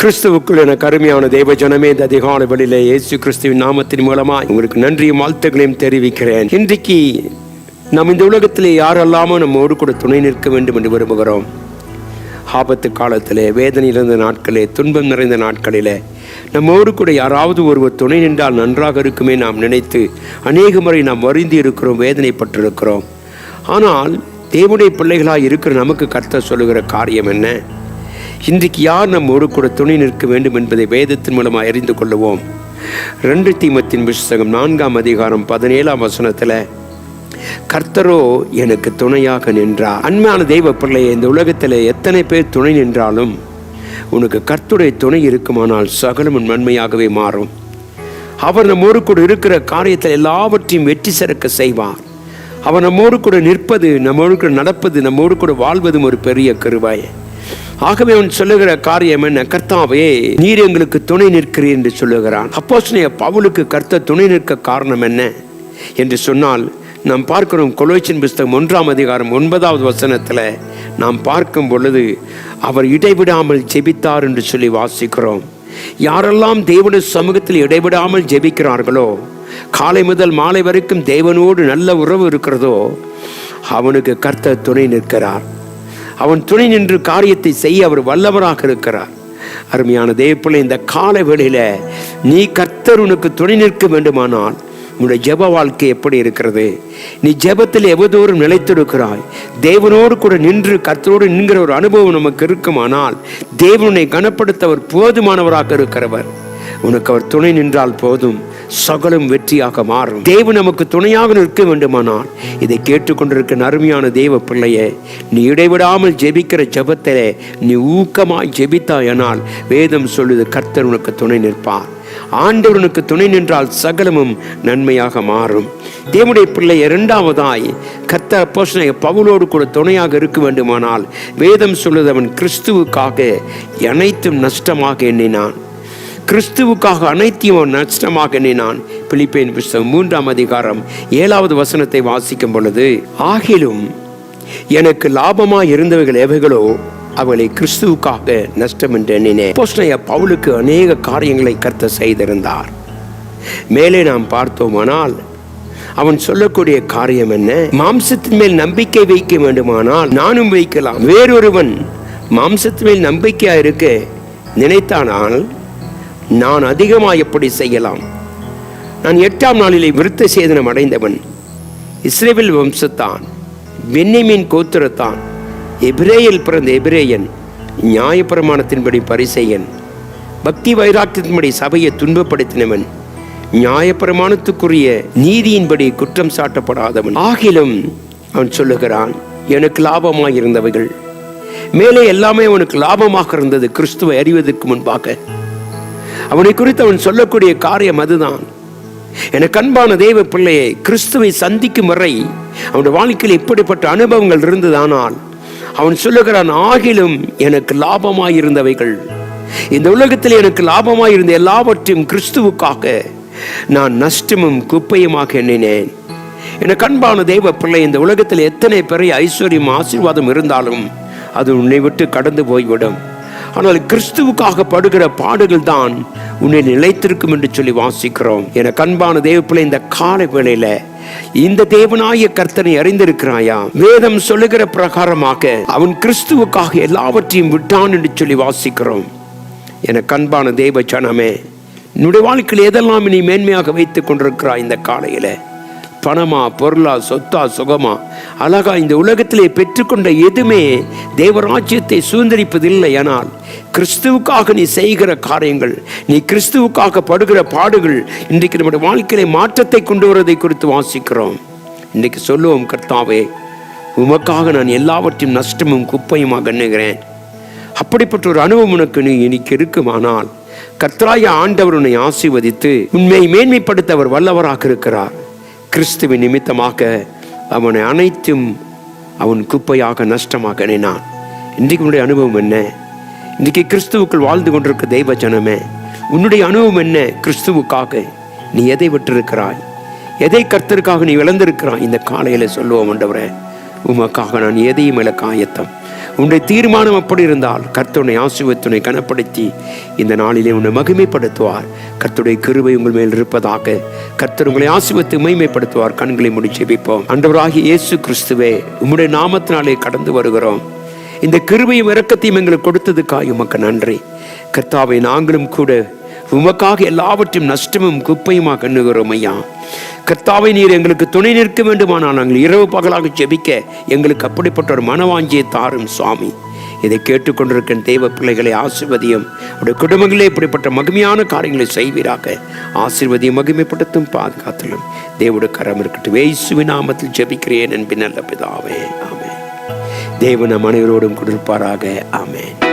கிறிஸ்துவுக்குள் எனக்கு அருமையான தேவ ஜனமே, இந்த அதிகாலை வேளையிலே இயேசு கிறிஸ்துவின் நாமத்தின் மூலமாய் உங்களுக்கு நன்றியும் வாழ்த்துக்களையும் தெரிவிக்கிறேன். இன்றைக்கு நாம் இந்த உலகத்திலே யாரெல்லாமோ நம்மோடு கூட துணை நிற்க வேண்டும் என்று விரும்புகிறோம். ஆபத்து காலத்திலே, வேதனை இருந்த நாட்களே, துன்பம் நிறைந்த நாட்களிலே நம்மோடு கூட யாராவது ஒருவர் துணை நின்றால் நன்றாக இருக்குமே நாம் நினைத்து அநேக முறை நாம் வருந்தி இருக்கிறோம், வேதனைப்பட்டிருக்கிறோம். ஆனால் தேவனுடைய பிள்ளைகளாக இருக்கிற நமக்கு கர்த்தர் சொல்லுகிற காரியம் என்ன? இன்றைக்கு யார் நம்மோடு கூட துணை நிற்க வேண்டும் என்பதை வேதத்தின் மூலமாக அறிந்து கொள்ளுவோம். 2 தீமோத்தேயுவின் புத்தகம் 4ஆம் அதிகாரம் 17ஆம் வசனத்தில், கர்த்தரோ எனக்கு துணையாக நின்றார். அன்பான தெய்வ பிள்ளையை, இந்த உலகத்தில் எத்தனை பேர் துணை நின்றாலும் உனக்கு கர்த்தருடைய துணை இருக்குமானால் சகலமும் நன்மையாகவே மாறும். அவர் நம்மோடு கூட இருக்கிற காரியத்தில் எல்லாவற்றையும் வெற்றி சிறக்க செய்வார். அவர் நம்மோடு கூட நிற்பது, நம்மோடு கூட நடப்பது, நம்மோடு கூட வாழ்வதும் ஒரு பெரிய கிருபை. ஆகவே அவன் சொல்லுகிற காரியம் என்ன? கர்த்தாவே, நீர் எங்களுக்கு துணை நிற்கிறீர் என்று சொல்லுகிறான். அப்போஸ்தலனாகிய பவுலுக்கு கர்த்தர் துணை நிற்க காரணம் என்ன என்று சொன்னால், நாம் பார்க்கிறோம் கொலோசியர் புத்தகம் 1ஆம் அதிகாரம் 9வது வசனத்தில் நாம் பார்க்கும் பொழுது, அவர் இடைவிடாமல் ஜெபித்தார் என்று சொல்லி வாசிக்கிறோம். யாரெல்லாம் தேவனுடைய சமூகத்தில் இடைவிடாமல் ஜெபிக்கிறார்களோ, காலை முதல் மாலை வரைக்கும் தேவனோடு நல்ல உறவு இருக்கிறதோ, அவனுக்கு கர்த்தர் துணை நிற்கிறார். அவன் துணை நின்று காரியத்தை செய்ய அவர் வல்லவராக இருக்கிறார். அருமையான தேவப்பிள்ளை, இந்த கால வேளையில நீ கர்த்தர் உனக்கு துணை நிற்க வேண்டுமானால் உன்னுடைய ஜெப வாழ்க்கை எப்படி இருக்கிறது? நீ ஜெபத்தில் எவ்வளோதோறும் நிலைத்திருக்கிறாய்? தேவனோடு கூட நின்று கர்த்தரோடு நின்கிற ஒரு அனுபவம் நமக்கு இருக்குமானால் தேவனை கனப்படுத்த அவர் போதுமானவராக இருக்கிறவர். உனக்கு அவர் துணை நின்றால் போதும், சகலம் வெற்றியாக மாறும். தேவன் நமக்கு துணையாக நிற்க வேண்டுமானால் இதை கேட்டுக்கொண்டிருக்க அருமையான தேவ பிள்ளையே, நீ இடைவிடாமல் ஜெபிக்கிற ஜெபத்திலே நீ ஊக்கமாய் ஜெபித்தாயானால் வேதம் சொல்லுது, கர்த்தர் உனக்கு துணை நிற்பார். ஆண்டவர் உனக்கு துணை நின்றால் சகலமும் நன்மையாக மாறும். தேவனுடைய பிள்ளை, இரண்டாவதாய் கர்த்தர் அப்போஸ்தலனாகிய பவுலோடு கூட துணையாக இருக்க வேண்டுமானால் வேதம் சொல்லுது, அவன் கிறிஸ்துவுக்காக அனைத்தும் நஷ்டமாக எண்ணினான். கிறிஸ்துவுக்காக அனைத்தையும் நஷ்டமாக எண்ணினான். பிலிப்பியர் புத்தகம் 3ஆம் அதிகாரம் 7வது வசனத்தை வாசிக்கும் பொழுது, ஆகிலும் எனக்கு லாபமாய் இருந்தவைகள் எவைகளோ அவளை கிறிஸ்துவுக்காக நஷ்டம் என்று எண்ணினேன். அப்போஸ்தலனாகிய பவுலுக்கு அநேக காரியங்களை கர்த்தர் செய்திருந்தார். மேலே நாம் பார்த்தோமானால் அவன் சொல்லக்கூடிய காரியம் என்ன? மாம்சத்தின் மேல் நம்பிக்கை வைக்க வேண்டுமானால் நானும் வைக்கலாம். வேறொருவன் மாம்சத்தின் மேல் நம்பிக்கையா இருக்க நினைத்தானால் நான் அதிகமாக எப்படி செய்யலாம்? நான் 8ஆம் நாளிலே விருத்த சேதனம் அடைந்தவன். இஸ்ரவேல் வம்சத்தான், பென்யமீன் கோத்திரத்தான், எபிரேயில் பிறந்த எபிரேயன், நியாயப்பிரமாணத்தின்படி பரிசேயன், பக்தி வைராக்கியத்தின்படி சபையை துன்பப்படுத்தினவன், நியாயப்பிரமாணத்துக்குரிய நீதியின்படி குற்றம் சாட்டப்படாதவன். ஆகிலும் அவன் சொல்லுகிறான், எனக்கு லாபமாக இருந்தவைகள். மேலே எல்லாமே அவனுக்கு லாபமாக இருந்தது. கிறிஸ்துவை அறிவதற்கு முன்பாக அவனை குறித்து அவன் சொல்லக்கூடிய காரியம் அதுதான். எனக்கு அன்பான தேவ பிள்ளையை, கிறிஸ்துவை சந்திக்கும் வரை அவனுடைய வாழ்க்கையில் இப்படிப்பட்ட அனுபவங்கள் இருந்ததானால் அவன் சொல்லுகிறான், ஆகிலும் எனக்கு லாபமாய் இருந்தவைகள், இந்த உலகத்தில் எனக்கு லாபமாய் இருந்த எல்லாவற்றையும் கிறிஸ்துவுக்காக நான் நஷ்டமும் குப்பையுமாக எண்ணினேன். எனக்கு அன்பான தேவ பிள்ளை, இந்த உலகத்தில் எத்தனை பெரிய ஐஸ்வர்யம் ஆசீர்வாதம் இருந்தாலும் அது உன்னை விட்டு கடந்து போய்விடும். ஆனால் கிறிஸ்துவுக்காக படுகிற பாடுகள் தான் உன்னை நிலைத்திருக்கும் என்று சொல்லி வாசிக்கிறோம். என அன்பான தேவ பிள்ளை, இந்த காலை வேளையில இந்த தேவனாய கர்த்தனை அறிந்திருக்கிறாயா? வேதம் சொல்லுகிற பிரகாரமாக அவன் கிறிஸ்துவுக்காக எல்லாவற்றையும் விட்டான் என்று சொல்லி வாசிக்கிறோம். என அன்பான தேவ ஜனமே, என்னுடைய வாழ்க்கையில் எதெல்லாம் நீ மேன்மையாக வைத்துக் கொண்டிருக்கிறாய்? இந்த காலையில பணமா, பொருளா, சொத்தா, சுகமா, அழகா, இந்த உலகத்திலே பெற்றுக்கொண்ட எதுவுமே தேவராஜ்யத்தை சுதந்திரிப்பதில்லை. ஆனால் கிறிஸ்துவுக்காக நீ செய்கிற காரியங்கள், நீ கிறிஸ்துவுக்காக படுகிற பாடுகள் இன்றைக்கு நம்முடைய வாழ்க்கையிலே மாற்றத்தை கொண்டு வருவதை குறித்து வாசிக்கிறோம். இன்றைக்கு சொல்லுவோம், கர்த்தாவே, உமக்காக நான் எல்லாவற்றையும் நஷ்டமும் குப்பையுமாக எண்ணுகிறேன். அப்படிப்பட்ட ஒரு அனுபவம் உனக்கு நீ இன்னைக்கு இருக்குமானால் கர்த்தராகிய ஆண்டவர் உன்னை ஆசீர்வதித்து உண்மையை மேன்மைப்படுத்த அவர் வல்லவராக இருக்கிறார். கிறிஸ்துவின் நிமித்தமாக அவனை அனைத்தும் அவன் குப்பையாக நஷ்டமாக எண்ணினான். இன்றைக்கு உன்னுடைய அனுபவம் என்ன? இன்றைக்கு கிறிஸ்துவுக்குள் வாழ்ந்து கொண்டிருக்க தெய்வ ஜனமே, உன்னுடைய அனுபவம் என்ன? கிறிஸ்துவுக்காக நீ எதை விட்டிருக்கிறாய்? எதை கர்த்தருக்காக நீ இழந்திருக்கிறாய்? இந்த காலையில சொல்லுவோம், ஆண்டவரே, உமக்காக நான் எதையும் இழக்க ஆயத்தம். உன்னுடைய தீர்மானம் அப்படி இருந்தால் கர்த்தருடைய ஆசீர்வாதத்தை கனப்படுத்தி இந்த நாளிலே உன்னை மகிமைப்படுத்துவார். கர்த்தருடைய கிருபை உங்கள் மேல் இருப்பதாக. கர்த்தர் உங்களை ஆசீர்வதித்து மகிமைப்படுத்துவார். கண்களை மூடி ஜெபிப்போம். ஆண்டவராகிய இயேசு கிறிஸ்துவே, உம்முடைய நாமத்தினாலே கடந்து வருகிறோம். இந்த கிருபையும் இரக்கத்தையும் எங்களுக்கு கொடுத்ததுக்காக உமக்கு நன்றி. கர்த்தாவை, நாங்களும் கூட உமக்காக எல்லாவற்றையும் நஷ்டமும் குப்பையுமாக எண்ணுகிறோம் ஐயா. கர்த்தாவை, நீர் எங்களுக்கு துணை நிற்க வேண்டுமானால் நாங்கள் இரவு பகலாக ஜெபிக்க எங்களுக்கு அப்படிப்பட்ட ஒரு மனவாஞ்சியை தாரும் சுவாமி. இதை கேட்டுக்கொண்டிருக்கிற தெய்வ பிள்ளைகளை ஆசீர்வதியும். உடைய குடும்பங்களே இப்படிப்பட்ட மகிமையான காரியங்களை செய்வீராக. ஆசீர்வதியும், மகிமைப்படுத்தும், பாதுகாத்தலும் தேவனுடைய கரம் இருக்கட்டும். இயேசுவின் நாமத்தில் ஜெபிக்கிறேன் என்பின் நல்ல பிதாவே, ஆமென். தேவன் நம் அனைவரோடும் கொடுப்பாராக. ஆமென்.